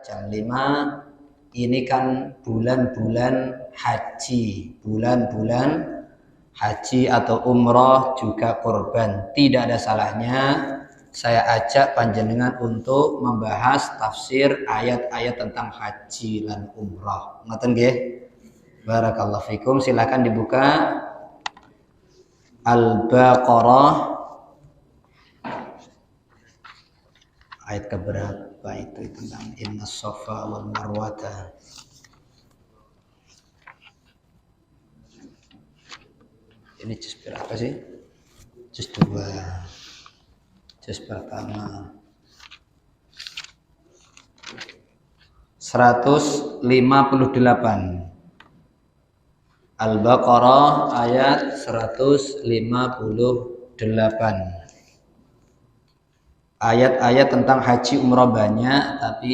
jam 5. Ini kan bulan-bulan haji, bulan-bulan haji atau umroh juga kurban. Tidak ada salahnya saya ajak panjenengan untuk membahas tafsir ayat-ayat tentang haji lan umroh. Ngoten nggih? Barakallahu fikum. Silakan dibuka Al-Baqarah ayat keberapa itu tentang Inna Safa wal Marwata. Ini juz berapa sih? Juz 2. Juz pertama 158. Al-Baqarah ayat 158. Ayat-ayat tentang haji umrah banyak, tapi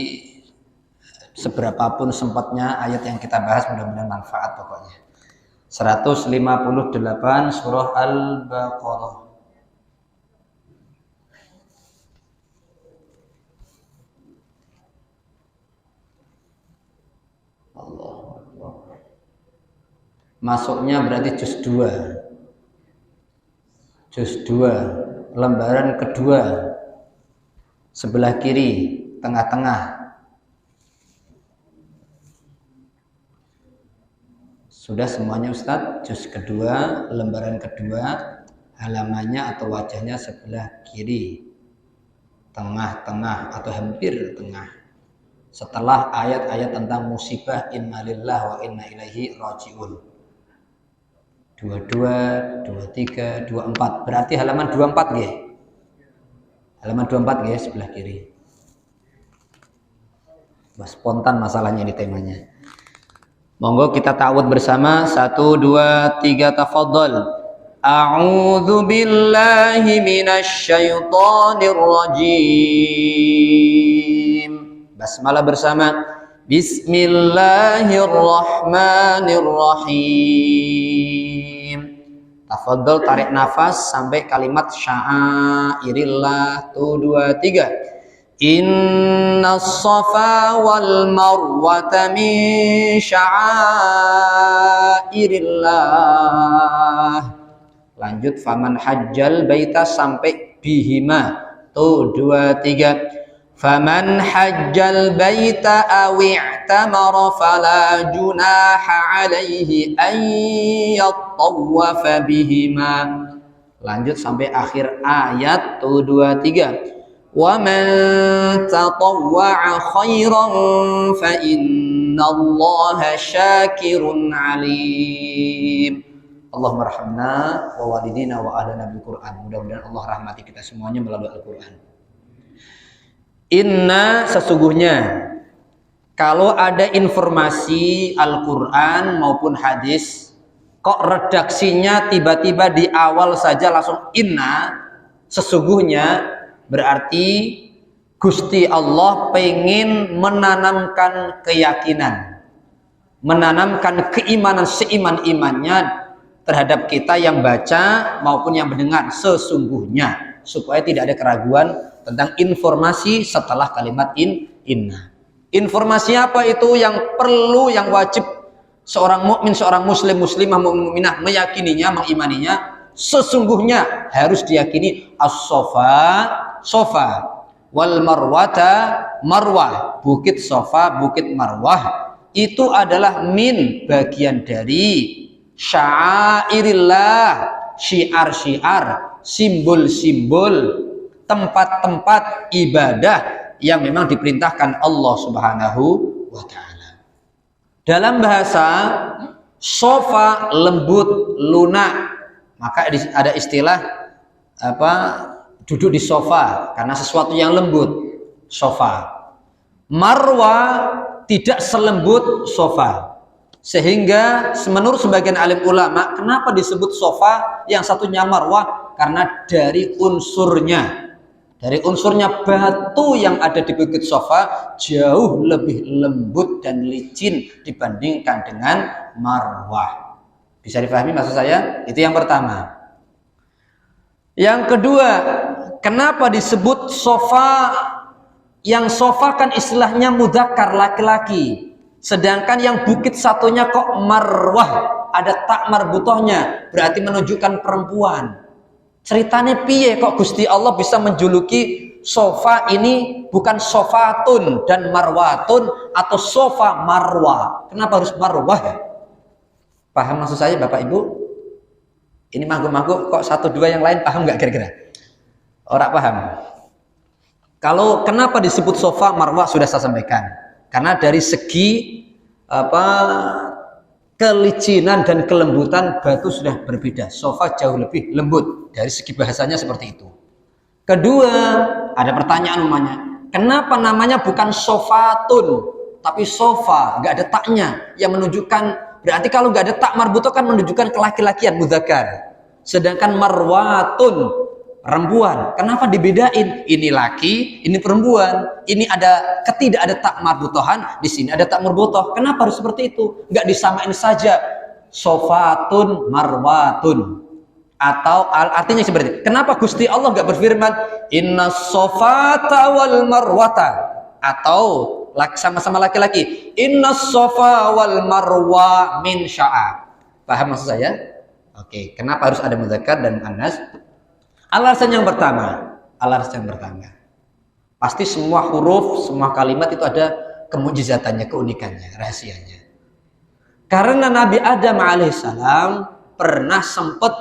seberapapun sempatnya ayat yang kita bahas mudah-mudahan manfaat pokoknya. 158 surah Al-Baqarah. Allah. Masuknya berarti juz 2. Juz 2, lembaran kedua. Sebelah kiri, tengah-tengah. Sudah semuanya Ustadz? Juz kedua, lembaran kedua, halamannya atau wajahnya sebelah kiri, tengah-tengah atau hampir tengah. Setelah ayat-ayat tentang musibah inna lillahi wa inna ilaihi raji'un. 22, 23, 24. Berarti halaman 24 nggih. Halaman 24 nggih sebelah kiri. Wah, spontan masalahnya ini temanya. Monggo kita ta'awudz bersama. 1, 2, 3 tafadhol. A'udzu billahi minasy syaithanir rajim. Basmalah bersama. Bismillahirrahmanirrahim. Tafadhol tarik nafas sampai kalimat sya'airillah. 1, 2, 3. Innas safa wal marwata min sya'airillah. Lanjut faman hajjal baita sampai bihima. 1, 2, 3. Faman hajjal baita aw i'tamara fala junaha alaihi an yattawafa bihima. Lanjut sampai akhir ayat. 1, 2, 3. Wa man tatawwa'a khairan fa innallaha syakirun alim. Allahumma rahmna wa walidina wa ahlana bil Qur'an. Mudah-mudahan Allah rahmati kita semuanya melalui Al-Qur'an. Inna, sesungguhnya, kalau ada informasi Al-Quran maupun hadis, kok redaksinya tiba-tiba di awal saja langsung inna, sesungguhnya berarti Gusti Allah pengen menanamkan keyakinan, menanamkan keimanan seiman-imannya terhadap kita yang baca maupun yang mendengar, sesungguhnya, supaya tidak ada keraguan tentang informasi setelah kalimat inna. Informasi apa itu yang perlu, yang wajib seorang mukmin, seorang muslim, muslimah, mukminah meyakininya, mengimaninya? Sesungguhnya harus diyakini as-safa, safa, wal marwata, marwah, bukit safa, bukit marwah itu adalah min, bagian dari sya'airillah, syiar-syiar, simbol-simbol, tempat-tempat ibadah yang memang diperintahkan Allah Subhanahu wa ta'ala. Dalam bahasa, sofa lembut, lunak. Maka ada istilah duduk di sofa karena sesuatu yang lembut, sofa. Marwa tidak selembut sofa. Sehingga menurut sebagian alim ulama, kenapa disebut sofa, yang satunya marwah? Karena dari unsurnya batu yang ada di bukit sofa jauh lebih lembut dan licin dibandingkan dengan marwah. Bisa dipahami maksud saya? Itu yang pertama. Yang kedua, kenapa disebut sofa Yang sofa kan istilahnya mudzakkar, laki-laki. Sedangkan yang bukit satunya kok marwah, ada tak marbutohnya, berarti menunjukkan perempuan. Ceritanya piye kok Gusti Allah bisa menjuluki sofa ini bukan sofatun dan marwatun atau sofa marwah? Kenapa harus marwah ya? Paham maksud saya Bapak Ibu? Ini mangkuk-mangkuk kok satu dua yang lain paham nggak kira-kira? Orang paham. Kalau kenapa disebut sofa marwah sudah saya sampaikan. Karena dari segi kelicinan dan kelembutan batu sudah berbeda. Sofa jauh lebih lembut dari segi bahasanya seperti itu. Kedua, ada pertanyaan umumnya. Kenapa namanya bukan sofatun tapi sofa, nggak ada taknya yang menunjukkan, berarti kalau nggak ada tak marbuto kan menunjukkan kelaki-lakian mudzakkar. Sedangkan marwatun perempuan. Kenapa dibedain? Ini laki, ini perempuan. Ini ada tidak ada tak marbutohan, di sini ada tak marbutoh. Kenapa harus seperti itu? Enggak disamain saja sofatun marwatun. Atau artinya seperti itu. Kenapa Gusti Allah enggak berfirman inna sofata wal marwata? Atau sama-sama laki-laki, inna sofa wal marwa min sya'a. Paham maksud saya? Oke, kenapa harus ada mudzakkar dan muannas? Alasan yang pertama, pasti semua huruf, semua kalimat itu ada kemujizatannya, keunikannya, rahasianya. Karena Nabi Adam alaihissalam pernah sempat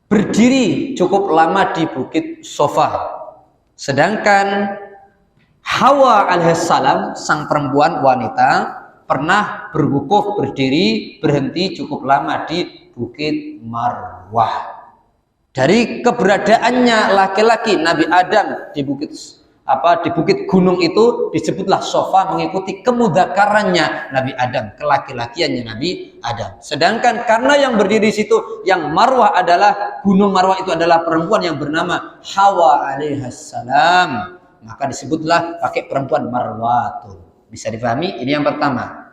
berdiri cukup lama di bukit Sofa, sedangkan Hawa alaihissalam, sang perempuan wanita, pernah berwukuf, berdiri, berhenti cukup lama di bukit Marwah. Dari keberadaannya laki-laki Nabi Adam di bukit gunung itu disebutlah Sofa, mengikuti kemudzakarannya Nabi Adam, kelaki-lakiannya Nabi Adam. Sedangkan karena yang berdiri di situ yang Marwah adalah gunung Marwah itu adalah perempuan yang bernama Hawa alaihissalam, maka disebutlah pakai perempuan Marwatun. Bisa dipahami? Ini yang pertama.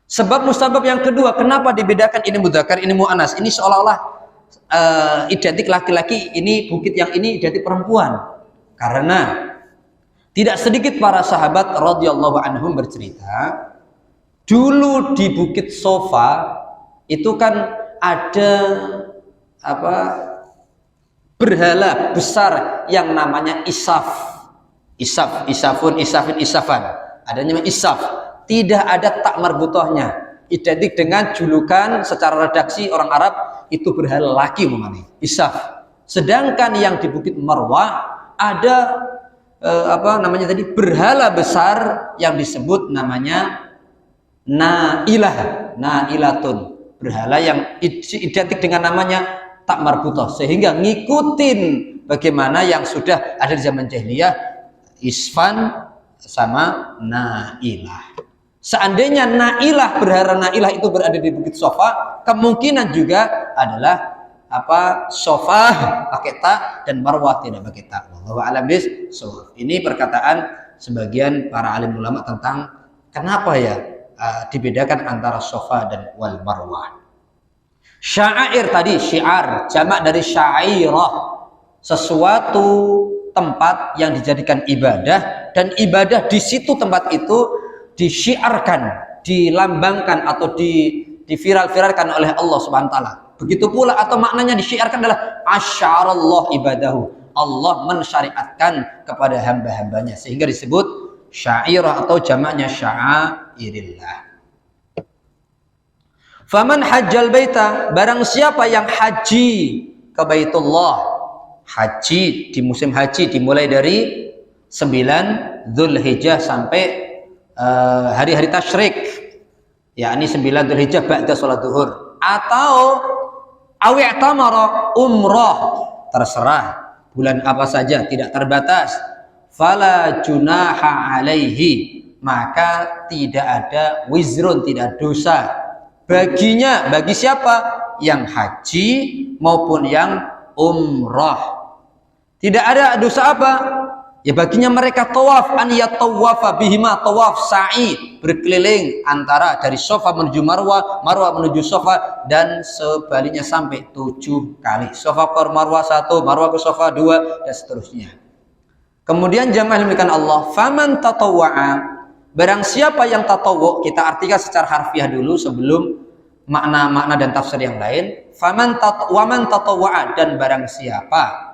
Sebab musabab yang kedua, kenapa dibedakan ini mudzakkar, ini muannas? Ini seolah-olah identik laki-laki, ini bukit yang ini identik perempuan. Karena tidak sedikit para sahabat radhiyallahu anhum bercerita, dulu di bukit Sofa itu kan ada berhala besar yang namanya isafun, isafan. Adanya isaf, tidak ada tak marbutohnya, identik dengan julukan secara redaksi orang Arab itu berhala laki namanya isaf. Sedangkan yang di bukit Marwah ada berhala besar yang disebut namanya Nailatun, berhala yang identik dengan namanya tak marbutoh, sehingga ngikutin bagaimana yang sudah ada di zaman jahiliyah, isfan sama Nailah. Seandainya Nailah, berhala Nailah itu berada di bukit Sofa, kemungkinan juga adalah Sofa pakai ta dan Marwah tidak pakai ta. Wallahu a'lam bishawab. Ini perkataan sebagian para alim ulama tentang kenapa ya dibedakan antara Sofa dan wal Marwah. Sya'air tadi, syiar, jamak dari syairah, sesuatu tempat yang dijadikan ibadah, dan ibadah di situ tempat itu disyiarkan, dilambangkan atau diviral-viralkan oleh Allah Subhanahu wa taala. Begitu pula atau maknanya disyiarkan adalah asyarallah ibadahu. Allah mensyariatkan kepada hamba-hambanya, sehingga disebut syairah atau jamaknya syairillah. Faman hajjal baita, barang siapa yang haji ke Baitullah, haji di musim haji dimulai dari 9 Dzulhijjah sampai hari-hari tasyrik, yakni 9 Dzulhijjah ba'da salat zuhur, atau awi'tamara umrah, terserah bulan apa saja, tidak terbatas, fala junaha alaihi, maka tidak ada wizrun, tidak dosa baginya, bagi siapa? Yang haji maupun yang umrah. Tidak ada dosa apa? Ya baginya mereka tawaf, an yatawafa bihima, tawaf sa'i, berkeliling antara dari Sofa menuju Marwah, Marwah menuju Sofa, dan sebaliknya sampai 7 kali. Sofa ke Marwah 1, Marwah ke Sofa 2, dan seterusnya. Kemudian jamaah demikian Allah, faman tatawwa'a, barang siapa yang tatawwu, kita artikan secara harfiah dulu sebelum makna-makna dan tafsir yang lain. Waman tatawwa'a, dan barang siapa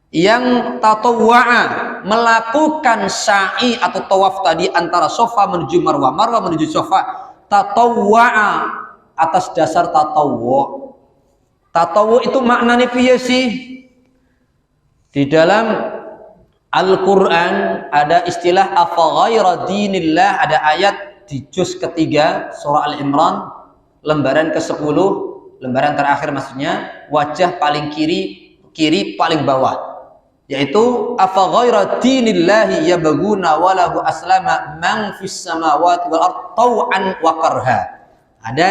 yang tatawwa'a, melakukan sa'i atau tawaf tadi antara Safa menuju Marwah, Marwah menuju Safa, tatawwa'a atas dasar tatawwu. Tatawwu itu maknanya piye sih? Di dalam Al-Quran ada istilah afaghaira dinillah, ada ayat di juz ketiga surah Al-Imran lembaran ke-10, lembaran terakhir maksudnya, wajah paling kiri paling bawah, yaitu afaghaira dinillahi yabghuna walahu aslama man fis samawati wal ard tau'an wa karha. Ada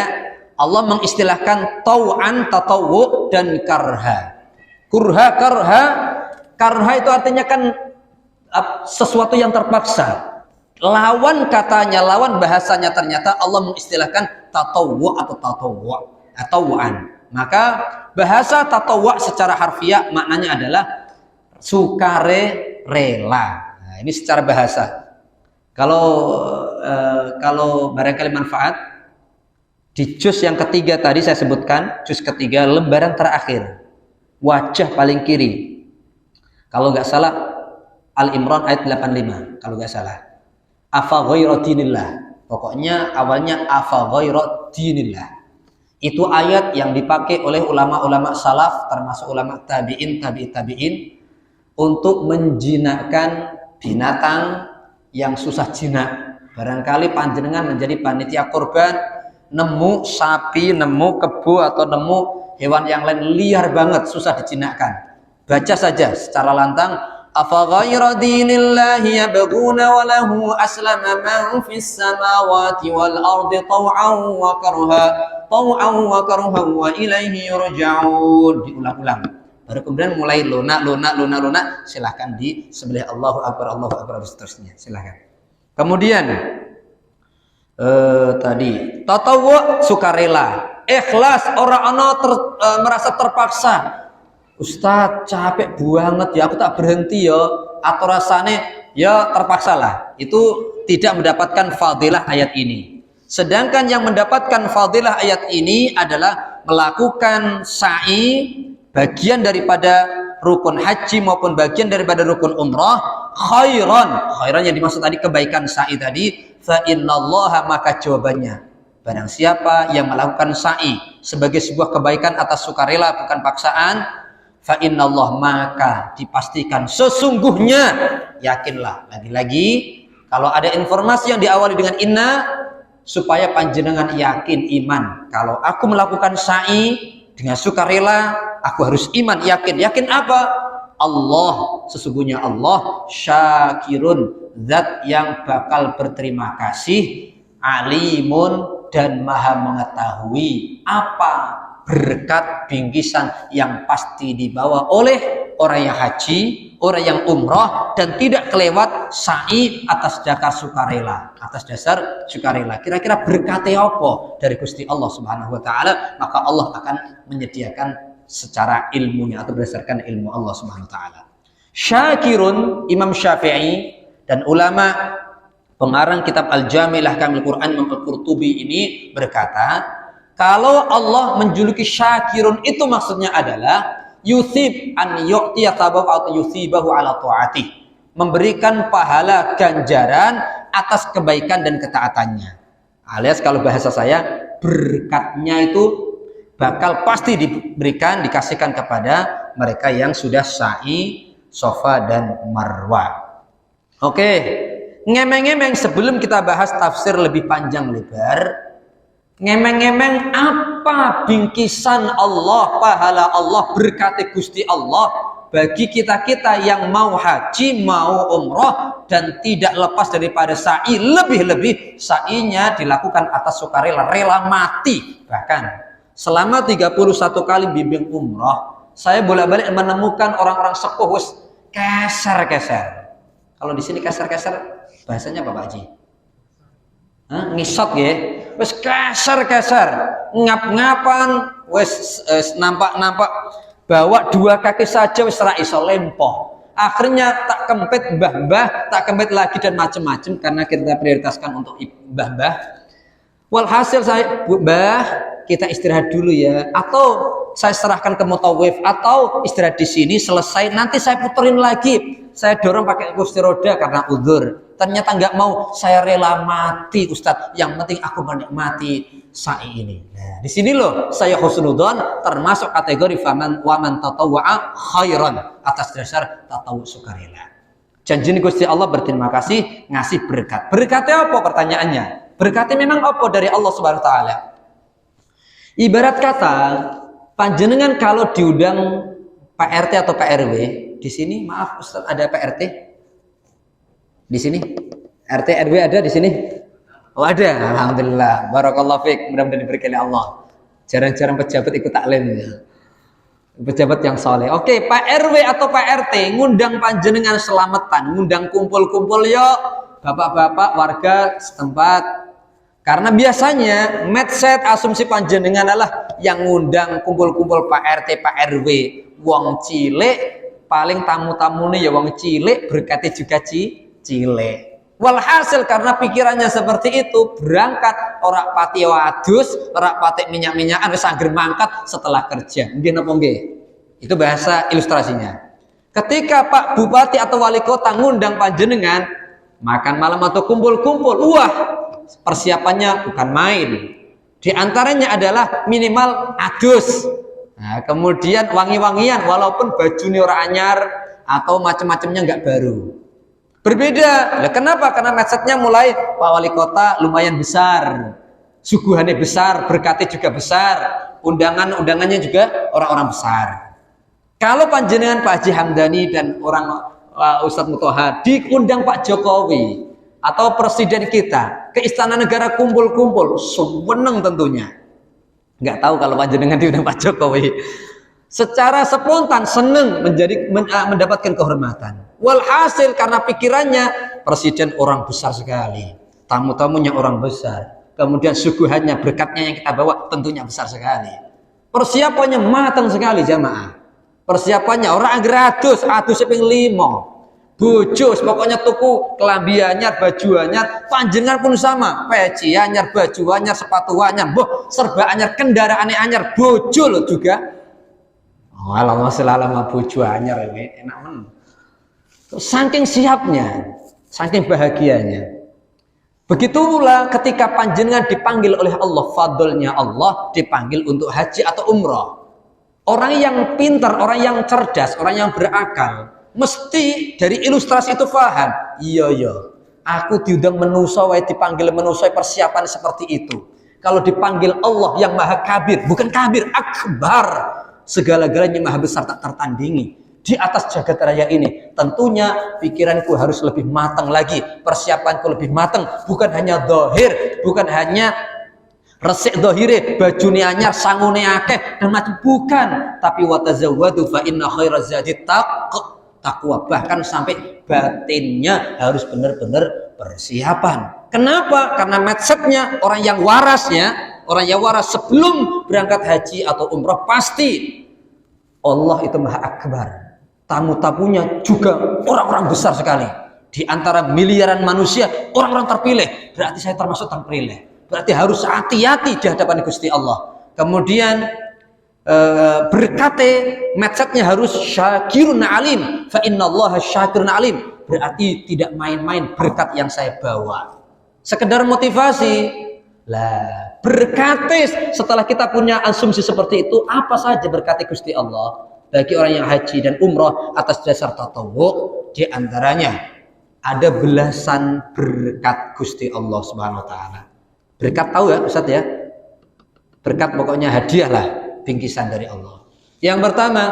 Allah mengistilahkan tau'an tatawwu dan karha. Karha itu artinya kan sesuatu yang terpaksa. Lawan katanya, lawan bahasanya ternyata Allah mengistilahkan tatawwu atau tatawwu'an. Maka bahasa tatawwu secara harfiah maknanya adalah sukarela. Nah, ini secara bahasa. Kalau barangkali manfaat, di juz yang ketiga tadi saya sebutkan, juz ketiga lembaran terakhir, wajah paling kiri, kalau nggak salah Al-Imran ayat 85, kalau nggak salah, afaghaira dinillah, pokoknya awalnya afaghaira dinillah. Itu ayat yang dipakai oleh ulama-ulama salaf, termasuk ulama tabi'in untuk menjinakkan binatang yang susah jinak. Barangkali panjenengan menjadi panitia kurban, nemu sapi, nemu kebo, atau nemu hewan yang lain liar banget, susah dijinakkan. Baca saja secara lantang, afaghaira dinillahi yabghuna wa lahu aslama man fis samawati wal ardi taw'an wa karha wa ilaihi yurja'un. Diulang-ulang. Baru kemudian mulai lunak, silahkan di sembelih Allahu Akbar seterusnya, silahkan. Kemudian tadi tatawwu sukarela, ikhlas, orang merasa terpaksa. Ustaz capek banget ya, aku tak berhenti ya, atau rasanya ya terpaksa lah, itu tidak mendapatkan fadilah ayat ini. Sedangkan yang mendapatkan fadilah ayat ini adalah melakukan sa'i, bagian daripada rukun haji maupun bagian daripada rukun umrah, khairan yang dimaksud tadi kebaikan sa'i tadi, fa innallaha, maka jawabannya, barang siapa yang melakukan sa'i sebagai sebuah kebaikan atas sukarela bukan paksaan, fa innallah, maka dipastikan sesungguhnya, yakinlah, lagi-lagi kalau ada informasi yang diawali dengan inna, supaya panjenengan yakin, iman, kalau aku melakukan sa'i dengan sukarela, aku harus iman, yakin apa? Allah, sesungguhnya Allah syakirun, zat yang bakal berterima kasih, alimun, dan maha mengetahui apa berkat bingkisan yang pasti dibawa oleh orang yang haji, orang yang umrah, dan tidak kelewat sa'i atas dasar sukarela. Kira-kira berkatnya apa dari Gusti Allah Subhanahu wa taala? Maka Allah akan menyediakan secara ilmunya atau berdasarkan ilmu Allah Subhanahu wa taala. Syakirun, Imam Syafi'i dan ulama pengarang kitab Al-Jami' Ahkamil Quran Imam Al-Qurtubi ini berkata, kalau Allah menjuluki syakirun itu maksudnya adalah yusib an yu'tiya thabab atau yusibahu ala ta'ati, memberikan pahala ganjaran atas kebaikan dan ketaatannya. Alias kalau bahasa saya, berkatnya itu bakal pasti diberikan, dikasihkan kepada mereka yang sudah sa'i Safa dan Marwah. Oke, ngemeng-ngemeng sebelum kita bahas tafsir lebih panjang lebar, ngemeng-ngemeng apa bingkisan Allah, pahala Allah, berkati Gusti Allah bagi kita-kita yang mau haji, mau umroh, dan tidak lepas daripada sa'i, lebih-lebih sa'inya dilakukan atas sukarela, rela mati. Bahkan selama 31 kali bimbing umroh, saya bolak-balik menemukan orang-orang sepuh keser-keser. Kalau di sini keser-keser bahasanya apa Pak Haji? Ngisot ya, wes keser-keser, ngap-ngapan, wes nampak-nampak, bawa 2 kaki saja wes ra iso lempoh. Akhirnya tak kempit mbah-mbah, tak kempit lagi dan macam-macam karena kita prioritaskan untuk mbah-mbah. Walhasil saya, mbah, kita istirahat dulu ya, atau saya serahkan ke mutawif, atau istirahat di sini selesai, nanti saya puterin lagi. Saya dorong pakai kursi roda karena udzur. Ternyata nggak mau, saya rela mati Ustadz. Yang penting aku menikmati sa'i ini. Nah, di sini loh saya husnudzon termasuk kategori waman tatawwa'a khairan, atas dasar tatawu sukarela. Janji Gusti Allah berterima kasih ngasih berkat. Berkatnya apa pertanyaannya? Berkatnya memang apa dari Allah Subhanahu wa taala? Ibarat kata panjenengan kalau diundang Pak RT atau Pak RW di sini, maaf Ustaz, ada Pak RT di sini, RT RW ada di sini? Oh ada, alhamdulillah, barakallahu fiik, mudah-mudahan diberkahi Allah. Jarang-jarang pejabat ikut taklim ya. Pejabat yang soleh. Oke, Pak RW atau Pak RT ngundang panjenengan selamatan, ngundang kumpul-kumpul yuk, bapak-bapak warga setempat. Karena biasanya mindset asumsi panjenengan adalah yang ngundang kumpul-kumpul Pak RT, Pak RW, wong cilik, paling tamu-tamune ya wong cilik, berkati juga cilik. Walhasil karena pikirannya seperti itu, berangkat ora pati wadus, ora pati minyak-minyakan wis angger mangkat setelah kerja. Nggih napa nggih? Itu bahasa ilustrasinya. Ketika Pak Bupati atau Wali Kota ngundang panjenengan makan malam atau kumpul-kumpul, wah, persiapannya bukan main. Di antaranya adalah minimal adus. Nah, kemudian wangi-wangian walaupun bajunya ora anyar atau macam-macamnya enggak baru. Berbeda. Nah, kenapa? Karena mindsetnya mulai Pak Wali Kota lumayan besar, suguhannya besar, berkatnya juga besar, undangannya juga orang-orang besar. Kalau panjenengan Pak Haji Hamdani dan orang Ustadz Mutoha diundang Pak Jokowi atau presiden kita ke Istana Negara kumpul-kumpul, seneng tentunya. Nggak tahu kalau panjenengan diundang Pak Jokowi. Secara spontan seneng mendapatkan kehormatan. Walhasil karena pikirannya presiden orang besar sekali, tamu-tamunya orang besar, kemudian suguhannya, berkatnya yang kita bawa tentunya besar sekali. Persiapannya matang sekali jamaah. Persiapannya orang gratis, adus ping 5. Bojos pokoknya tuku kelambi anyar, baju anyar, panjenengan pun sama, peci anyar, baju anyar, sepatu anyar, boh serba anyar, kendaraan anyar, bojo loh juga. Oh, Allahumma sholli ala bojo anyar ini enak men. Saking siapnya, saking bahagianya. Begitulah ketika panjenengan dipanggil oleh Allah, fadlnya Allah dipanggil untuk haji atau umrah. Orang yang pintar, orang yang cerdas, orang yang berakal, mesti dari ilustrasi itu paham. Iya, aku diundang manusia, dipanggil manusia, persiapan seperti itu. Kalau dipanggil Allah yang maha kabir, bukan kabir, akbar, segala-galanya maha besar tak tertandingi. Di atas jagat raya ini, tentunya pikiranku harus lebih matang lagi, persiapanku lebih matang, bukan hanya zahir, bukan hanya resik zahire, bajune anyar, sangune akeh dan macam, bukan, tapi watazawwadu fa inna khairaz zadi taqwa, bahkan sampai batinnya harus benar-benar persiapan. Kenapa? Karena mindsetnya orang yang waras sebelum berangkat haji atau umrah pasti Allah itu maha akbar. Tamu-tamunya juga orang-orang besar sekali. Di antara miliaran manusia, orang-orang terpilih. Berarti saya termasuk terpilih. Berarti harus hati-hati di hadapan Gusti Allah. Kemudian berkate, mindsetnya harus syakirun alim. Fa innallaha syakirun alim. Berarti tidak main-main berkat yang saya bawa. Sekedar motivasi. Lah, berkate setelah kita punya asumsi seperti itu, apa saja berkati Gusti Allah bagi orang yang haji dan umrah atas dasar tatawu, di antaranya ada belasan berkat Gusti Allah Subhanahu wa taala. Berkat tahu ya Ustaz ya? Berkat pokoknya hadiah lah, bingkisan dari Allah. Yang pertama,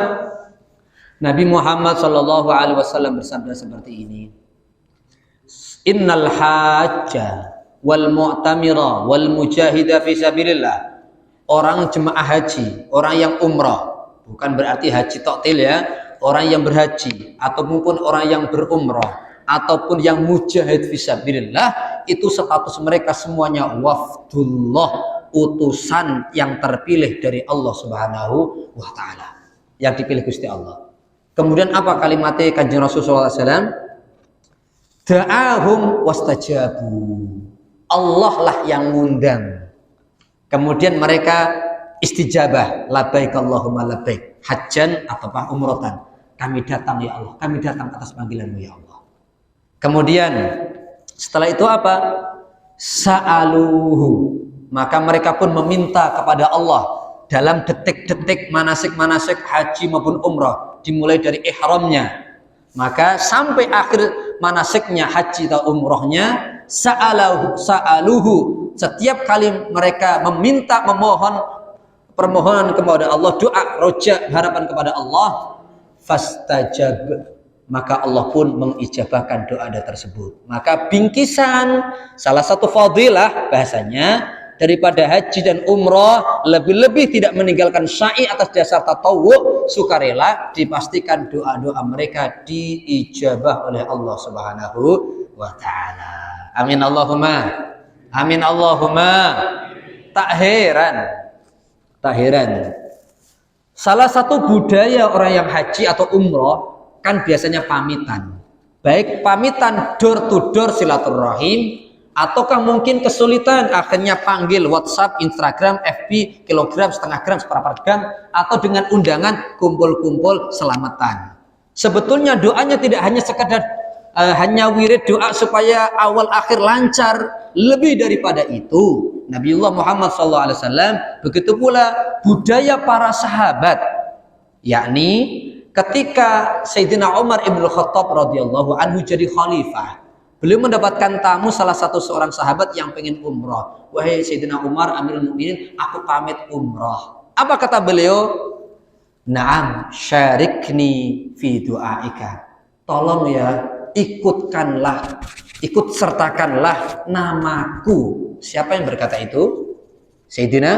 Nabi Muhammad sallallahu alaihi wasallam bersabda seperti ini. Innal hajja wal mu'tamira wal mujahida fi sabilillah. Orang jemaah haji, orang yang umrah, bukan berarti haji toktil ya, orang yang berhaji ataupun orang yang berumrah ataupun yang mujahid fisabilillah, itu status mereka semuanya wafdullah, utusan yang terpilih dari Allah Subhanahu wa taala, yang dipilih Gusti Allah. Kemudian apa kalimatnya Kanjeng Rasulullah SAW? Da'ahum wastajabu. Allah lah yang ngundang. Kemudian mereka istijabah, labbaik Allahumma labbaik, hajjan atau umratan. Kami datang ya Allah, kami datang atas panggilan-Mu ya Allah. Kemudian setelah itu apa? Sa'aluhu. Maka mereka pun meminta kepada Allah dalam detik-detik manasik-manasik haji maupun umrah, dimulai dari ihramnya. Maka sampai akhir manasiknya haji atau umrahnya, sa'aluhu. Setiap kali mereka meminta, memohon permohonan kepada Allah, doa, roja, harapan kepada Allah, fastajab, maka Allah pun mengijabahkan doa tersebut. Maka bingkisan salah satu fadilah bahasanya daripada haji dan umrah, lebih-lebih tidak meninggalkan sa'i atas dasar tatawwu, sukarela, dipastikan doa-doa mereka diijabah oleh Allah Subhanahu wa taala. Amin Allahumma. Amin Allahumma. Tak heran. Salah satu budaya orang yang haji atau umrah kan biasanya pamitan. Baik pamitan door to door silaturahim, ataukah mungkin kesulitan akhirnya panggil WhatsApp, Instagram, FB, kilogram, setengah gram, seperempat gram, atau dengan undangan kumpul-kumpul selamatan. Sebetulnya doanya tidak hanya sekedar hanya wirid doa supaya awal akhir lancar, lebih daripada itu. Nabiullah Muhammad SAW, begitu pula budaya para sahabat, yakni ketika Sayyidina Umar ibn Khattab radhiyallahu anhu jadi khalifah, beliau mendapatkan tamu salah satu seorang sahabat yang pengen umrah. Wahai Sayyidina Umar Amirul Mukminin, aku pamit umrah. Apa kata beliau? Naam, syarikni fi du'aika. Tolong ya, ikut sertakanlah namaku. Siapa yang berkata itu? Sayyidina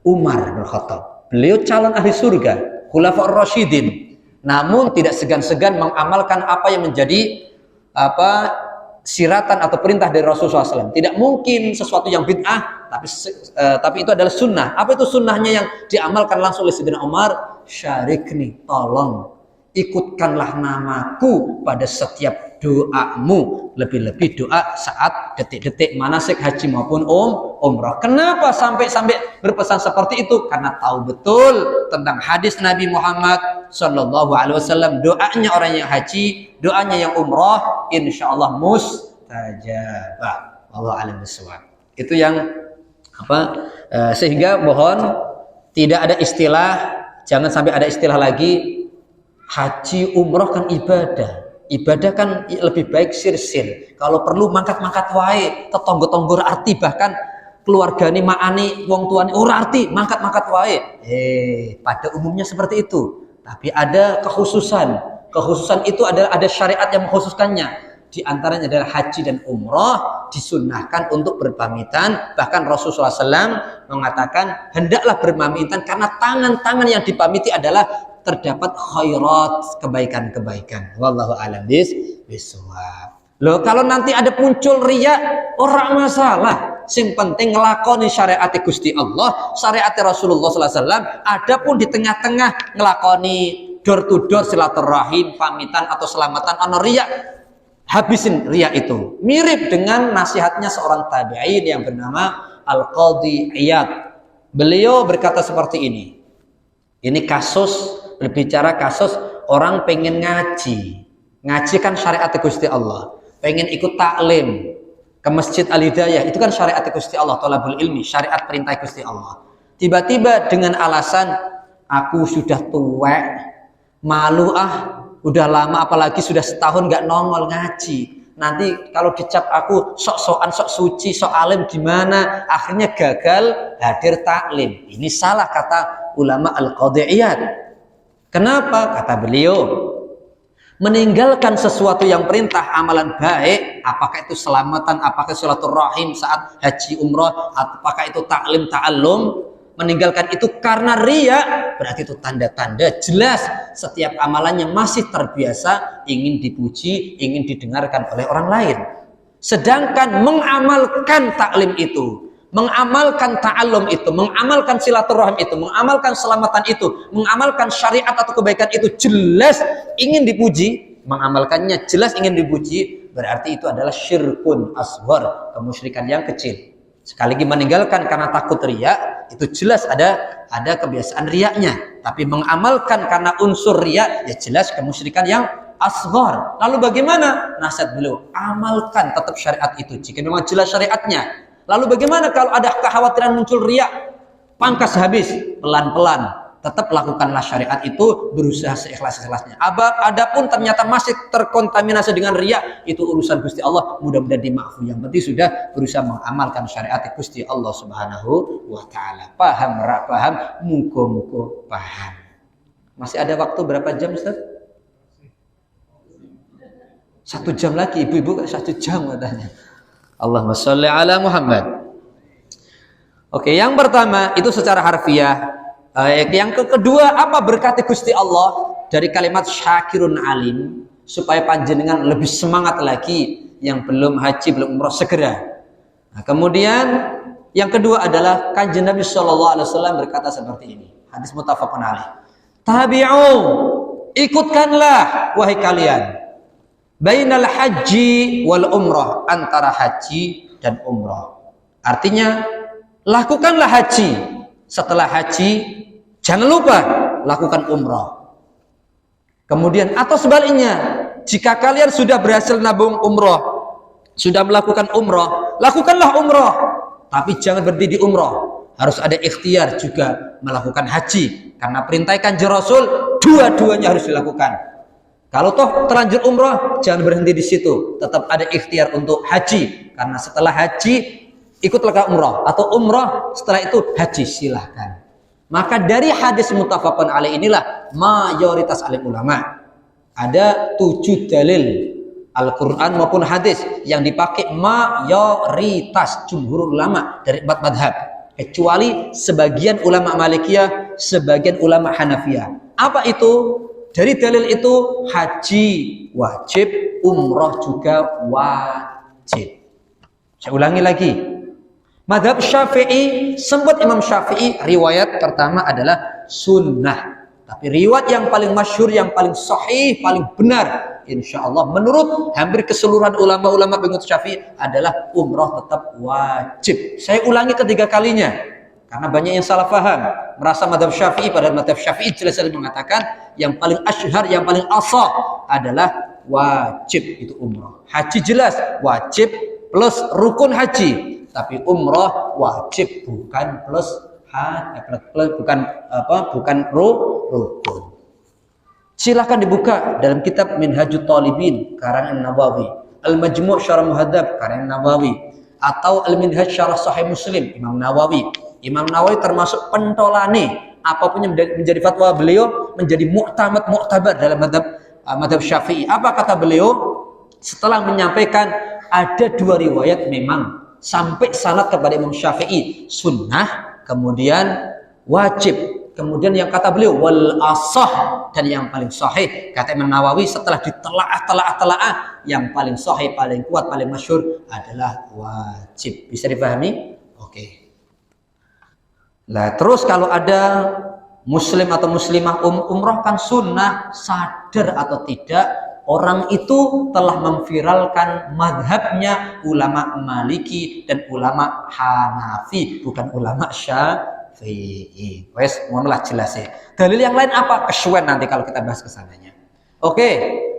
Umar bin Khattab. Beliau calon ahli surga, khulafaur rasyidin. Namun tidak segan-segan mengamalkan apa yang menjadi siratan atau perintah dari Rasulullah SAW. Tidak mungkin sesuatu yang bid'ah, tapi itu adalah sunnah. Apa itu sunnahnya yang diamalkan langsung oleh Sayyidina Umar? Syarikni, tolong ikutkanlah namaku pada setiap doamu, lebih-lebih doa saat detik-detik manasik haji maupun umrah. Kenapa sampai berpesan seperti itu? Karena tahu betul tentang hadis Nabi Muhammad Sallallahu Alaihi Wasallam, doanya orang yang haji, doanya yang umrah, insya Allah mustajabah. Allah alam bisawab. Itu yang sehingga mohon tidak ada istilah, jangan sampai ada istilah lagi. Haji umrah kan ibadah kan lebih baik sir-sir. Kalau perlu mangkat-mangkat wae, tetonggo-tonggo arti, bahkan keluargane maani wong tuane ora arti, mangkat-mangkat wae. Pada umumnya seperti itu. Tapi ada kekhususan. Kekhususan itu adalah ada syariat yang mengkhususkannya. Di antaranya adalah haji dan umrah disunnahkan untuk berpamitan. Bahkan Rasulullah SAW mengatakan hendaklah berpamitan karena tangan-tangan yang dipamiti adalah terdapat khairat, kebaikan-kebaikan. Wallahu a'lam bishawab. Loh, kalau nanti ada muncul riya, ora masalah. Sing penting ngelakoni syariat Gusti Allah, syariat Rasulullah sallallahu alaihi wasallam. Adapun di tengah-tengah ngelakoni door to door silaturahim, pamitan atau selamatan ana riya, habisin riya itu. Mirip dengan nasihatnya seorang tabi'in yang bernama Al-Qadhi Iyad. Beliau berkata seperti ini. Ini kasus, berbicara kasus orang pengen ngaji kan syariat Gusti Allah, pengen ikut taklim ke Masjid Al-Hidayah, itu kan syariat Gusti Allah, thalabul ilmi, syariat perintah Gusti Allah. Tiba-tiba dengan alasan aku sudah tua, malu udah lama, apalagi sudah setahun gak nongol ngaji, nanti kalau dicap aku sok-sokan, sok suci, sok alim gimana, akhirnya gagal hadir taklim. Ini salah kata ulama Al-Qadhi Iyad. Kenapa? Kata beliau, meninggalkan sesuatu yang perintah amalan baik, apakah itu selamatan, apakah silaturahim saat haji umrah, apakah itu taklim ta'allum, meninggalkan itu karena riya, berarti itu tanda-tanda jelas setiap amalannya masih terbiasa ingin dipuji, ingin didengarkan oleh orang lain. Sedangkan mengamalkan taklim itu, mengamalkan ta'allum itu, mengamalkan silaturahim itu, mengamalkan selamatan itu, mengamalkan syariat atau kebaikan itu jelas ingin dipuji, mengamalkannya jelas ingin dipuji, berarti itu adalah syirkun asghar, kemusyrikan yang kecil. Sekali lagi meninggalkan karena takut riya, itu jelas ada kebiasaan riyanya, tapi mengamalkan karena unsur riya, ya jelas kemusyrikan yang asghar. Lalu bagaimana? Nasihat beliau, amalkan tetap syariat itu jika memang jelas syariatnya. Lalu bagaimana kalau ada kekhawatiran muncul riya? Pangkas habis, pelan-pelan. Tetap lakukanlah syariat itu, berusaha seikhlas-ikhlasnya. Adapun ternyata masih terkontaminasi dengan riya, itu urusan Gusti Allah, mudah-mudahan dimaafkan. Yang penting sudah berusaha mengamalkan syariat Gusti Allah Subhanahu wa taala. Paham, rak paham, muga-muga paham. Masih ada waktu berapa jam, Ustaz? 1 jam lagi, ibu-ibu 1 jam katanya. Allahumma sholli ala Muhammad. Oke, yang pertama itu secara harfiah. Yang kedua, apa berkati Gusti Allah dari kalimat syakirun alim, supaya panjenengan lebih semangat lagi yang belum haji, belum umrah segera. Nah, kemudian yang kedua adalah kanjeng Nabi Shallallahu Alaihi Wasallam berkata seperti ini, hadis muttafaqun alaih. Tabi'u, ikutkanlah wahai kalian, bainal haji wal umrah, antara haji dan umrah. Artinya lakukanlah haji, setelah haji jangan lupa lakukan umrah. Kemudian atau sebaliknya, jika kalian sudah berhasil nabung umrah, sudah melakukan umrah, lakukanlah umrah, tapi jangan berhenti di umrah, harus ada ikhtiar juga melakukan haji, karena perintah kanjeng Rasul dua-duanya harus dilakukan. Kalau toh terlanjur umrah, jangan berhenti di situ, tetap ada ikhtiar untuk haji, karena setelah haji ikutlah ke umrah, atau umrah setelah itu haji, silahkan. Maka dari hadis muttafaqun alaih inilah mayoritas alim ulama, ada 7 dalil Al-Quran maupun hadis yang dipakai mayoritas jumhur ulama dari 4 madhab, kecuali sebagian ulama Malikiyah, sebagian ulama Hanafiyah. Apa itu? Dari dalil itu haji wajib, umrah juga wajib. Saya ulangi lagi. Madhab Syafi'i, sempat Imam Syafi'i, riwayat pertama adalah sunnah. Tapi riwayat yang paling masyhur, yang paling sahih, paling benar, insya Allah menurut hampir keseluruhan ulama-ulama pengikut Syafi'i adalah umrah tetap wajib. Saya ulangi ketiga kalinya, karena banyak yang salah paham, merasa madhab Syafi'i, padahal madhab Syafi'i jelas-jelas mengatakan yang paling asyhar, yang paling asah adalah wajib itu umrah. Haji jelas wajib plus rukun haji, tapi umrah wajib bukan plus bukan rukun. Silahkan dibuka dalam kitab Minhajut Talibin karangan Nawawi, Al-Majmu' Syarah Muhadzab karangan Nawawi, atau Al-Minhaj Syarah Sahih Muslim Imam Nawawi. Imam Nawawi termasuk pentolane apapun yang menjadi fatwa beliau menjadi mu'tabar dalam madhab Syafi'i. Apa kata beliau setelah menyampaikan ada 2 riwayat memang sampai sanad kepada Imam Syafi'i, sunnah kemudian wajib, kemudian yang kata beliau wal asah, dan yang paling sahih kata Imam Nawawi setelah ditelaah yang paling sahih, paling kuat, paling masyhur adalah wajib. Bisa dipahami? Oke. Nah, terus kalau ada muslim atau muslimah umrah kan sunnah, sadar atau tidak, orang itu telah memviralkan madhabnya ulama Maliki dan ulama Hanafi, bukan ulama Syafi'i. Wes, mohonlah jelas ya. Dalil yang lain apa? Kesuwen nanti kalau kita bahas kesananya. Oke,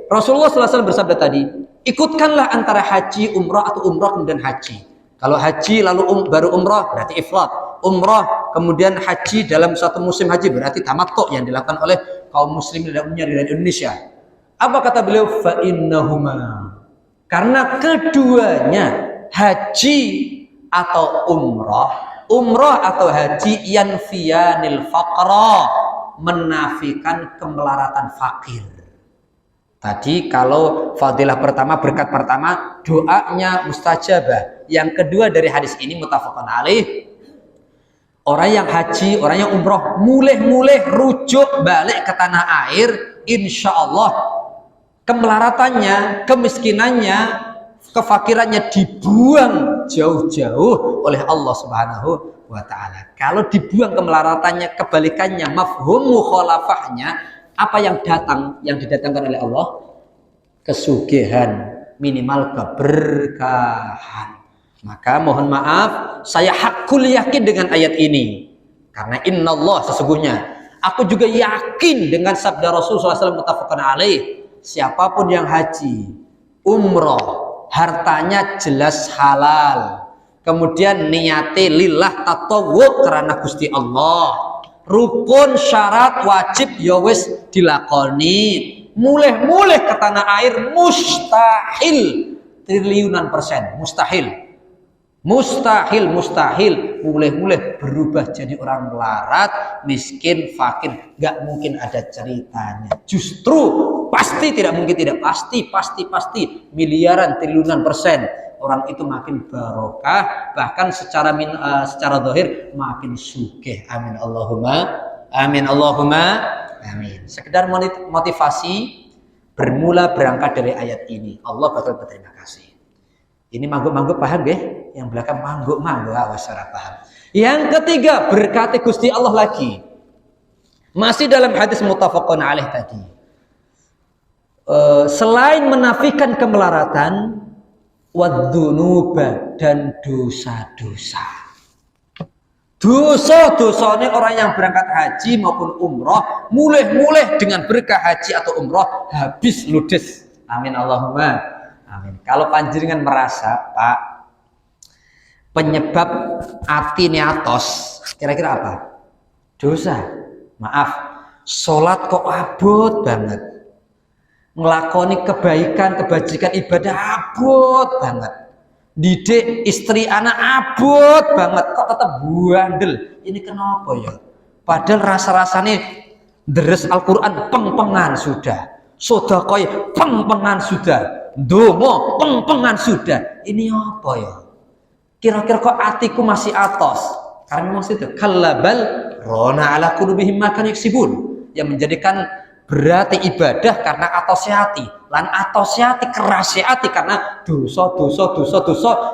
Rasulullah SAW bersabda tadi, ikutkanlah antara haji, umrah, atau umrah kemudian haji. Kalau haji lalu baru umrah berarti ifrat. Umrah kemudian haji dalam satu musim haji berarti tamattu yang dilakukan oleh kaum muslimin dan umumnya di Indonesia. Apa kata beliau? Fa innahuma, karena keduanya haji atau umrah atau haji yanfiyanil faqra, menafikan kemelaratan fakir. Tadi kalau fadilah pertama, berkat pertama, doanya mustajabah. Yang kedua dari hadis ini muttafaqun alaih, orang yang haji, orang yang umrah mulih-mulih rujuk balik ke tanah air, insya Allah kemelaratannya, kemiskinannya, kefakirannya dibuang jauh-jauh oleh Allah Subhanahu wa ta'ala. Kalau dibuang kemelaratannya, kebalikannya, mafhum mukhalafahnya, apa yang didatangkan oleh Allah? Kesugihan, minimal keberkahan. Maka mohon maaf, saya hakul yakin dengan ayat ini. Karena innallah, sesungguhnya aku juga yakin dengan sabda Rasulullah SAW muttafaqun alaih, siapapun yang haji, umroh, hartanya jelas halal, kemudian niate lillah tatawwu karena Gusti Allah, rukun syarat wajib ya wis dilakoni, mulih-mulih ke tanah air mustahil, triliunan persen mustahil mulih-mulih berubah jadi orang melarat, miskin, fakir, nggak mungkin ada ceritanya. Justru pasti tidak mungkin, tidak pasti miliaran, triliunan persen orang itu makin barokah, bahkan secara zahir makin sugih. Amin Allahumma amin. Sekedar motivasi, bermula berangkat dari ayat ini, Allah bakal berterima kasih. Ini mangguk-mangguk paham ya? Yang belakang mangguk-mangguk, awas ora paham. Yang ketiga, berkati Gusti Allah lagi. Masih dalam hadis muttafaqun alaih tadi. Selain menafikan kemelaratan, wadzunuba, dan dosa-dosa. Dosa-dosanya orang yang berangkat haji maupun umroh, mulih-mulih dengan berkah haji atau umroh, habis ludes. Amin Allahumma amin. Kalau panjenengan merasa, Pak, penyebab hati ini atos, kira-kira apa? Dosa. Maaf, sholat kok abot banget, ngelakoni kebaikan, kebajikan, ibadah abot banget, didik istri anak abot banget, kok tetap bandel. Ini kenapa ya? Padahal rasa-rasanya deres Al-Quran peng-pengan sudah, sodakoi peng-pengan sudah, domo peng-pengan sudah. Ini apa ya? Kira-kira kok hatiku masih atos? Karena memang itu kalabal rona ala qulubihim ma kanu yaksibun, yang menjadikan berarti ibadah karena atosnya hati, lan atosnya hati, kerasnya hati karena dosa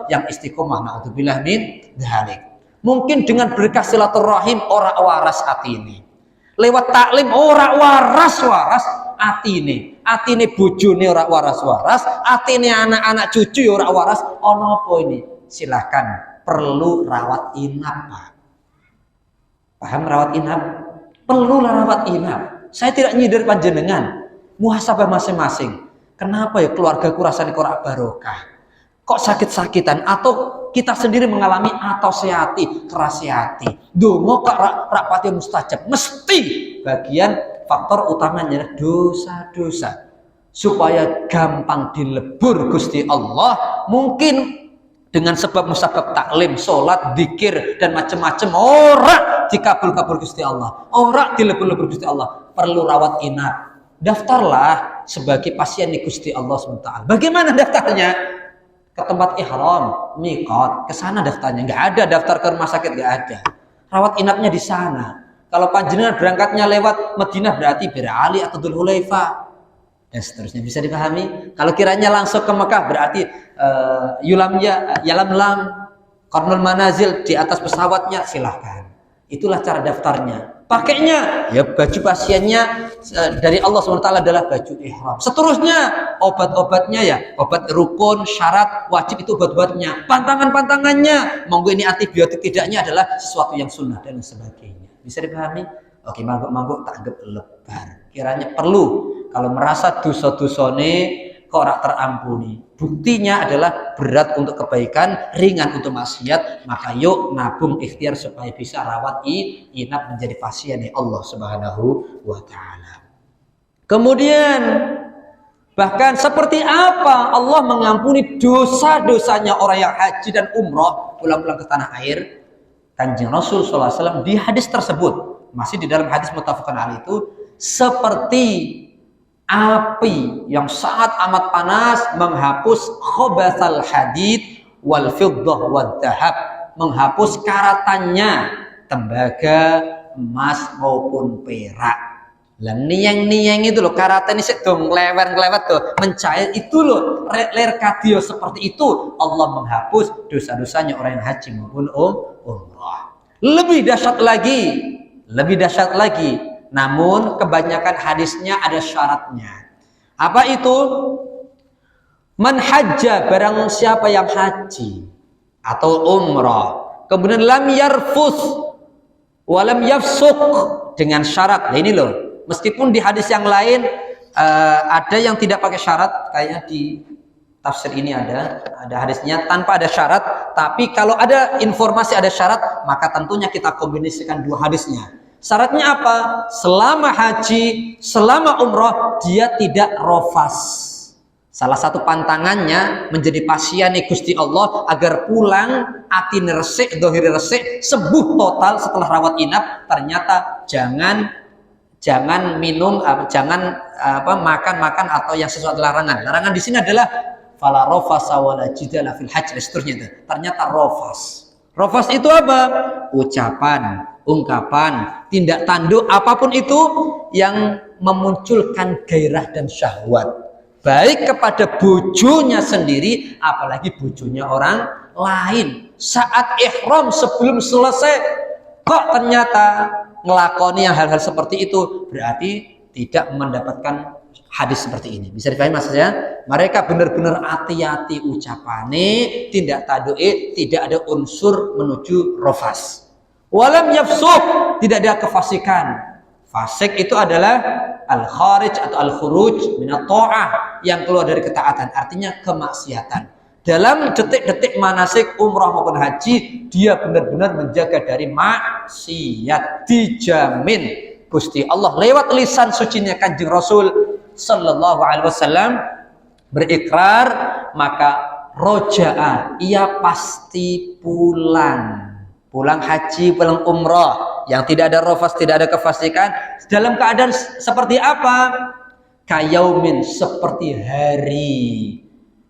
yang istiqomah. Na'udzubillah min dzalik. Mungkin dengan berkah silaturahim ora waras hati ini, lewat taklim ora waras hati ini bojone ora waras, hati ini anak-anak cucu ora waras. Ono apa ini? Silahkan, perlu rawat inap, Pak. Paham rawat inap? Perlu rawat inap. Saya tidak nyindir panjenengan, muhasabah masing-masing. Kenapa ya keluargaku rasanya kok barokah? Kok sakit-sakitan? Atau kita sendiri mengalami atau sehati, keras hati. Dongo kok rapati mustajab. Mesti bagian faktor utamanya dosa-dosa. Supaya gampang dilebur Gusti Allah, mungkin dengan sebab musabab taklim, sholat, zikir, dan macam-macam, ora dikabul-kabul Gusti Allah, ora dilebur-lebur Gusti Allah, perlu rawat inap. Daftarlah sebagai pasien di Gusti Allah SWT. Bagaimana daftarnya? Ke tempat ihram, miqat, ke sana daftarnya. Nggak ada daftar ke rumah sakit, nggak ada. Rawat inapnya di sana. Kalau panjenengan berangkatnya lewat Madinah, berarti Berali atau Dzul Hulaifah dan seterusnya. Bisa dipahami? Kalau kiranya langsung ke Mekah, berarti Yalamlam, Qarnul Manazil, di atas pesawatnya, silahkan. Itulah cara daftarnya. Pakainya ya baju pasiennya dari Allah SWT adalah baju ihram. Seterusnya obat-obatnya ya obat rukun, syarat, wajib, itu obat-obatnya. Pantangan-pantangannya, monggo ini antibiotik tidaknya adalah sesuatu yang sunnah dan sebagainya. Bisa dipahami? Oke, mangkuk tak anggap lebar. Kiranya perlu, kalau merasa dosa-dosane kok ora terampuni, buktinya adalah berat untuk kebaikan, ringan untuk maksiat, maka yuk nabung ikhtiar supaya bisa rawat inap menjadi pasien di Allah Subhanahu wa ta'ala. Kemudian bahkan seperti apa Allah mengampuni dosa-dosanya orang yang haji dan umroh pulang-pulang ke tanah air? Kanjeng Rasul sallallahu alaihi wasallam di hadis tersebut, masih di dalam hadis muttafaqun alaih itu, seperti api yang sangat amat panas menghapus khobathal hadid wal fiddah wal dhahab, menghapus karatannya tembaga, emas maupun perak. Lah niang-niang itu loh, karatene sik dong nglewer-nglewet tuh, mencair itu loh, ler kadio seperti itu Allah menghapus dosa-dosanya orang yang haji maupun umrah. Lebih dahsyat lagi. Namun kebanyakan hadisnya ada syaratnya. Apa itu? Man hajja, barang siapa yang haji atau umrah, kemudian lam yarfus walam yafsuk, dengan syarat. Nah ini loh, meskipun di hadis yang lain ada yang tidak pakai syarat, kayaknya di tafsir ini ada hadisnya tanpa ada syarat, tapi kalau ada informasi ada syarat, maka tentunya kita kombinasikan dua hadisnya. Syaratnya apa? Selama haji, selama umrah dia tidak rofas. Salah satu pantangannya menjadi pasien Gusti Allah agar pulang ati resik, dohir resik, sembuh total setelah rawat inap. Ternyata jangan minum, jangan makan atau yang sesuatu larangan. Larangan di sini adalah fala rafasa wala jidala fil hajj, seterusnya itu. Ternyata rafas. Rafas itu apa? Ucapan, ungkapan, tindak tanduk apapun itu yang memunculkan gairah dan syahwat. Baik kepada bojonya sendiri, apalagi bojonya orang lain. Saat ihram sebelum selesai, kok ternyata ngelakoni yang hal-hal seperti itu, berarti tidak mendapatkan hadis seperti ini. Bisa dipahami maksudnya? Mereka benar-benar hati-hati ucapane, tindak tadu'i, tidak ada unsur menuju rofas. Walam yafsuq, tidak ada kefasikan. Fasik itu adalah al-kharij atau al-khuruj minat ta'ah, yang keluar dari ketaatan, artinya kemaksiatan. Dalam detik-detik manasik umrah maupun haji, dia benar-benar menjaga dari maksiat, dijamin Gusti Allah lewat lisan sucinya Kanjeng Rasul sallallahu alaihi wasallam berikrar, maka roja'a, ia pasti pulang haji, pulang umrah yang tidak ada rofas, tidak ada kefasikan, dalam keadaan seperti apa? Kayaumin, seperti hari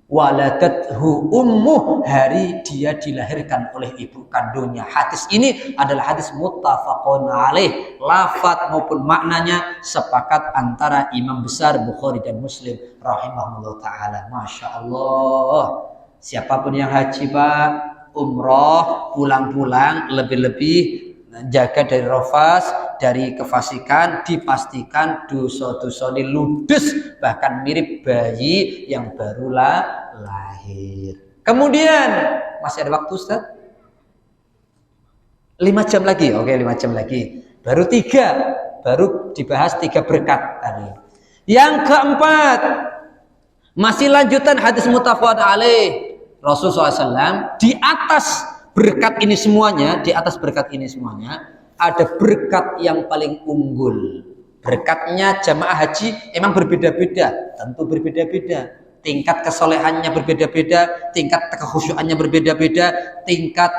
waladathu ummuh, hari dia dilahirkan oleh ibu kandungnya. Hadis ini adalah hadis muttafaqun alaih, lafaz maupun maknanya sepakat antara imam besar Bukhari dan Muslim rahimahullah taala. Masya Allah, siapapun yang haji Pak, umroh, pulang-pulang, lebih-lebih jaga dari rofas, dari kefasikan, dipastikan dosa-dosa ini ludes, bahkan mirip bayi yang barulah lahir. Kemudian masih ada waktu Ustaz? 5 jam lagi, oke 5 jam lagi. Baru dibahas 3 berkat tadi. Yang keempat, masih lanjutan hadis muttafaqun alaih. Rasulullah SAW di atas berkat ini semuanya, ada berkat yang paling unggul. Berkatnya jamaah haji emang berbeda-beda, tentu berbeda-beda. Tingkat kesolehannya berbeda-beda, tingkat kekhusyuannya berbeda-beda, tingkat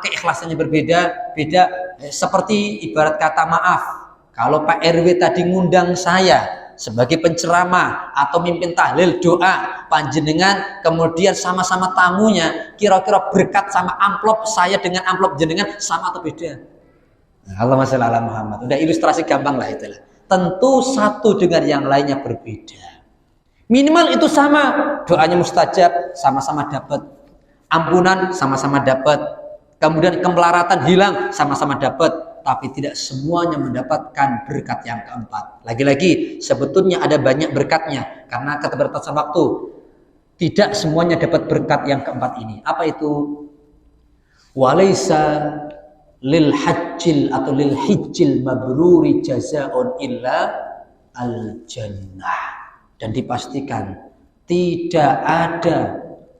keikhlasannya berbeda-beda. Seperti ibarat kata maaf, kalau Pak RW tadi ngundang saya sebagai penceramah atau mimpin tahlil doa panjenengan, kemudian sama-sama tamunya, kira-kira berkat sama amplop saya dengan amplop jenengan sama atau beda? Allahumma shalli ala Muhammad. Udah ilustrasi gampang lah itulah. Tentu satu dengan yang lainnya berbeda. Minimal itu sama, doanya mustajab, sama-sama dapat. Ampunan sama-sama dapat. Kemudian kemelaratan hilang, sama-sama dapat. Tapi tidak semuanya mendapatkan berkat yang keempat. Lagi-lagi sebetulnya ada banyak berkatnya, karena keterbatasan waktu tidak semuanya dapat berkat yang keempat ini. Apa itu? Walaisa lil hajjil atau lil hijjil mabruri jazaa'un illa al jannah. Dan dipastikan tidak ada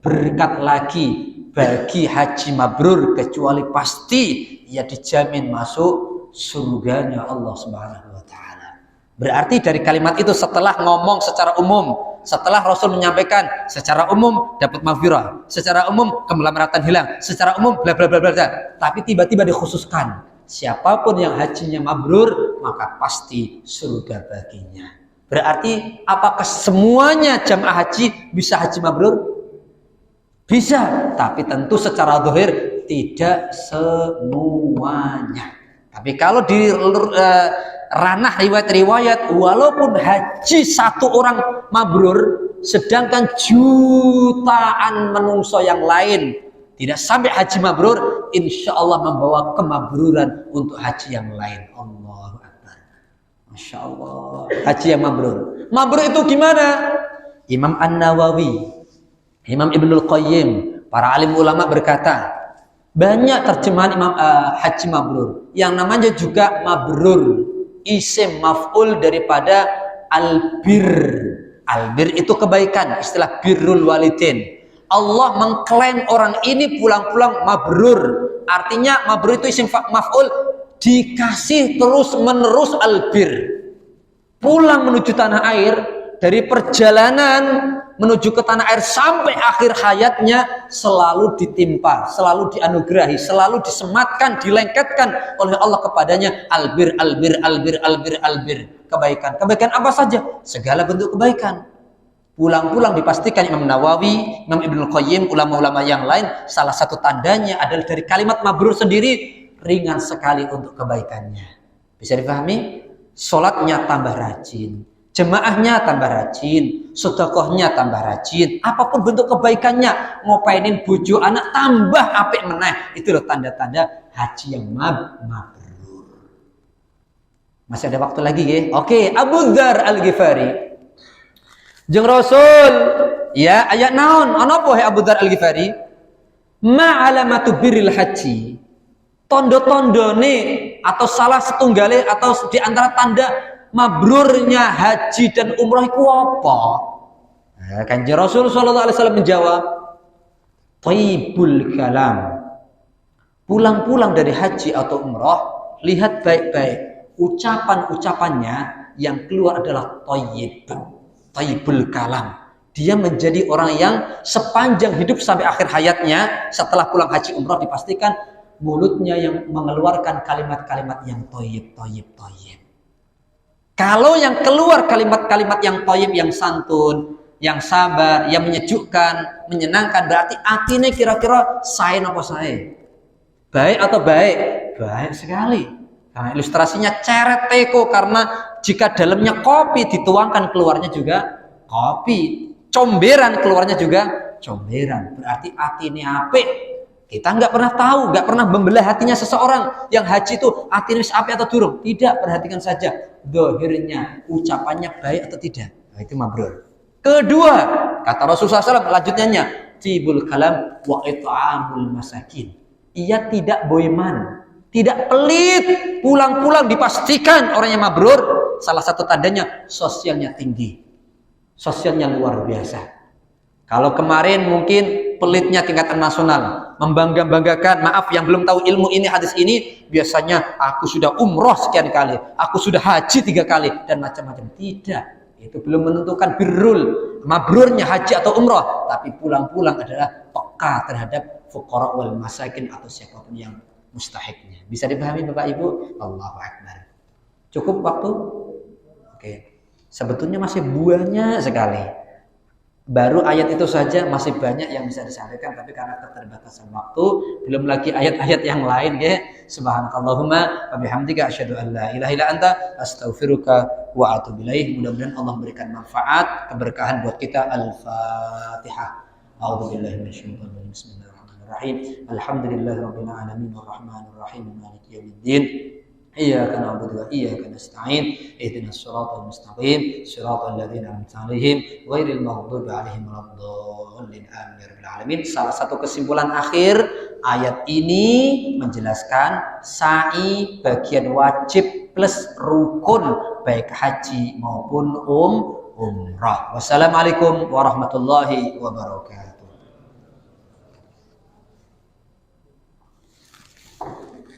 berkat lagi bagi haji mabrur kecuali pasti ia dijamin masuk surganya Allah Subhanahu wa taala. Berarti dari kalimat itu, setelah ngomong secara umum, setelah Rasul menyampaikan secara umum dapat maghfirah, secara umum kemelaratan hilang, secara umum bla bla bla bla, tapi tiba-tiba dikhususkan siapapun yang hajinya mabrur maka pasti surga baginya. Berarti apakah semuanya jamaah haji bisa haji mabrur? Bisa, tapi tentu secara zahir tidak semuanya. Tapi kalau di ranah riwayat-riwayat, walaupun haji satu orang mabrur, sedangkan jutaan menungso yang lain tidak sampai haji mabrur, insya Allah membawa kemabruran untuk haji yang lain. Allahu Akbar. Masya Allah. Haji yang mabrur. Mabrur itu gimana? Imam An-Nawawi, Imam Ibnul Qayyim, para alim ulama berkata, banyak terjemahan Imam haji mabrur. Yang namanya juga mabrur, isim maf'ul daripada albir. Albir itu kebaikan, istilah birrul walidin. Allah mengklaim orang ini pulang-pulang mabrur. Artinya mabrur itu isim maf'ul, dikasih terus menerus albir. Pulang menuju tanah air, dari perjalanan menuju ke tanah air sampai akhir hayatnya selalu ditimpa, selalu dianugerahi, selalu disematkan, dilengketkan oleh Allah kepadanya albir, albir, albir, albir, albir. Kebaikan. Kebaikan apa saja? Segala bentuk kebaikan. Pulang-pulang dipastikan Imam Nawawi, Imam Ibnul Qayyim, ulama-ulama yang lain, salah satu tandanya adalah dari kalimat mabrur sendiri, ringan sekali untuk kebaikannya. Bisa dipahami? Sholatnya tambah rajin, jemaahnya tambah rajin, sedekahnya tambah rajin, apapun bentuk kebaikannya, ngopainin bojo anak tambah apik meneh. Itu loh tanda-tanda haji yang mabrur. Masih ada waktu lagi ya? Oke, Abu Dzar Al-Ghifari. Jeung Rasul, ya ayat naon? Ana apa he Abu Dzar Al-Ghifari? Ma alamatu birril haji. Tondo-tondone atau salah setunggale atau di antara tanda mabrurnya haji dan umrah itu apa? Nah, Kanjeng Rasul sallallahu alaihi wasallam menjawab, thayyibul kalam. Pulang-pulang dari haji atau umrah, lihat baik-baik ucapan-ucapannya yang keluar adalah thayyib. Thayyibul kalam. Dia menjadi orang yang sepanjang hidup sampai akhir hayatnya setelah pulang haji umrah dipastikan mulutnya yang mengeluarkan kalimat-kalimat yang thayyib, thayyib, thayyib. Kalau yang keluar kalimat-kalimat yang thayyib, yang santun, yang sabar, yang menyejukkan, menyenangkan, berarti artinya kira-kira sae apa sae? Baik atau baik? Baik sekali. Nah, ilustrasinya ceret teko, karena jika dalamnya kopi dituangkan keluarnya juga kopi, comberan keluarnya juga comberan. Berarti artinya apik. Kita nggak pernah tahu, nggak pernah membelah hatinya seseorang yang haji itu hatinya apik atau durung. Tidak, perhatikan saja zahirnya, ucapannya baik atau tidak. Nah, itu mabrur. Kedua, kata Rasulullah SAW lanjutnya, tibul kalam wa it'amul masakin. Ia tidak boiman, tidak pelit, pulang-pulang dipastikan orang yang mabrur. Salah satu tandanya sosialnya tinggi, sosialnya luar biasa. Kalau kemarin mungkin pelitnya tingkatan nasional, membangga-banggakan, maaf yang belum tahu ilmu ini, hadis ini, biasanya aku sudah umroh sekian kali, aku sudah haji 3 kali, dan macam-macam. Tidak, itu belum menentukan birrul, mabrurnya haji atau umroh, tapi pulang-pulang adalah peka terhadap fuqara wal masakin atau siapapun yang mustahiknya. Bisa dipahami Bapak Ibu? Allahu Akbar. Cukup waktu? Oke. Sebetulnya masih banyak sekali. Baru ayat itu saja masih banyak yang bisa disampaikan, tapi karena keterbatasan waktu, belum lagi ayat-ayat yang lain ya. Subhanakallahumma wa bihamdika asyhadu an la ilaha illa anta astaghfiruka wa atubu ilaik. Mudah-mudahan Allah memberikan manfaat, keberkahan buat kita. Al-Fatihah. A'udzubillahi minasyaitonir rajim. Bismillahirrahmanirrahim. Alhamdulillahirabbil alamin arrahmanir rahim maliki yaumiddin. Iyyaka na'budu wa iyyaka nasta'in ihdinas siratal mustaqim siratal ladzina an'amta 'alaihim ghairil maghdubi 'alaihim waladdallin amin ya rabbil alamin. Salah satu kesimpulan akhir ayat ini menjelaskan sa'i bagian wajib plus rukun baik haji maupun umrah. Wassalamualaikum warahmatullahi wabarakatuh.